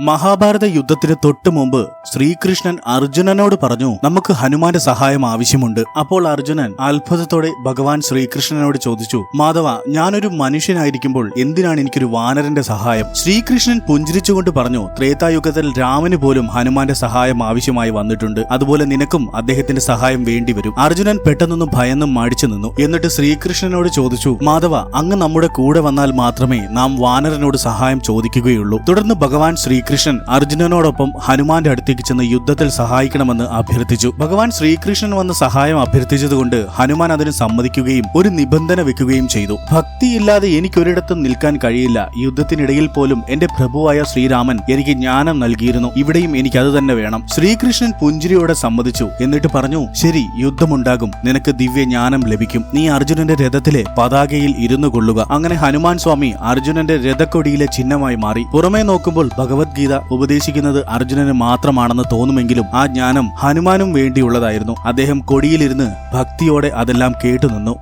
മഹാഭാരത യുദ്ധത്തിന് തൊട്ടു മുമ്പ് ശ്രീകൃഷ്ണൻ അർജുനനോട് പറഞ്ഞു, നമുക്ക് ഹനുമാന്റെ സഹായം ആവശ്യമുണ്ട്. അപ്പോൾ അർജുനൻ അത്ഭുതത്തോടെ ഭഗവാൻ ശ്രീകൃഷ്ണനോട് ചോദിച്ചു, മാധവ, ഞാനൊരു മനുഷ്യനായിരിക്കുമ്പോൾ എന്തിനാണ് എനിക്കൊരു വാനരന്റെ സഹായം? ശ്രീകൃഷ്ണൻ പുഞ്ചിരിച്ചുകൊണ്ട് പറഞ്ഞു, ത്രേതായുഗത്തിൽ രാമന് പോലും ഹനുമാന്റെ സഹായം ആവശ്യമായി വന്നിട്ടുണ്ട്. അതുപോലെ നിനക്കും അദ്ദേഹത്തിന്റെ സഹായം വേണ്ടിവരും. അർജുനൻ പെട്ടെന്നൊന്നും ഭയന്നും മടിച്ചു നിന്നു. എന്നിട്ട് ശ്രീകൃഷ്ണനോട് ചോദിച്ചു, മാധവ, അങ്ങ് നമ്മുടെ കൂടെ വന്നാൽ മാത്രമേ നാം വാനരനോട് സഹായം ചോദിക്കുകയുള്ളൂ. തുടർന്ന് ഭഗവാൻ ശ്രീകൃഷ്ണൻ അർജുനനോടൊപ്പം ഹനുമാന്റെ അടുത്തേക്ക് ചെന്ന് യുദ്ധത്തിൽ സഹായിക്കണമെന്ന് അഭ്യർത്ഥിച്ചു. ഭഗവാൻ ശ്രീകൃഷ്ണൻ വന്ന് സഹായം അഭ്യർത്ഥിച്ചതുകൊണ്ട് ഹനുമാൻ അതിന് സമ്മതിക്കുകയും ഒരു നിബന്ധന വെക്കുകയും ചെയ്തു. ഭക്തിയില്ലാതെ എനിക്കൊരിടത്തും നിൽക്കാൻ കഴിയില്ല. യുദ്ധത്തിനിടയിൽ പോലും എന്റെ പ്രഭുവായ ശ്രീരാമൻ എനിക്ക് ജ്ഞാനം നൽകിയിരുന്നു. ഇവിടെയും എനിക്ക് അത് തന്നെ വേണം. ശ്രീകൃഷ്ണൻ പുഞ്ചിരിയോടെ സമ്മതിച്ചു. എന്നിട്ട് പറഞ്ഞു, ശരി, യുദ്ധമുണ്ടാകും, നിനക്ക് ദിവ്യ ജ്ഞാനം ലഭിക്കും. നീ അർജുനന്റെ രഥത്തിലെ പതാകയിൽ ഇരുന്നു കൊള്ളുക. അങ്ങനെ ഹനുമാൻ സ്വാമി അർജുനന്റെ രഥക്കൊടിയിലെ ചിഹ്നമായി മാറി. പുറമേ നോക്കുമ്പോൾ ഭഗവത്ഗീത ഉപദേശിക്കുന്നത് അർജുനന് മാത്രമാണെന്ന് തോന്നുമെങ്കിലും ആ ജ്ഞാനം ഹനുമാനും വേണ്ടിയുള്ളതായിരുന്നു. അദ്ദേഹം കൊടിയിലിരുന്ന് ഭക്തിയോടെ അതെല്ലാം കേട്ടുനിന്നു.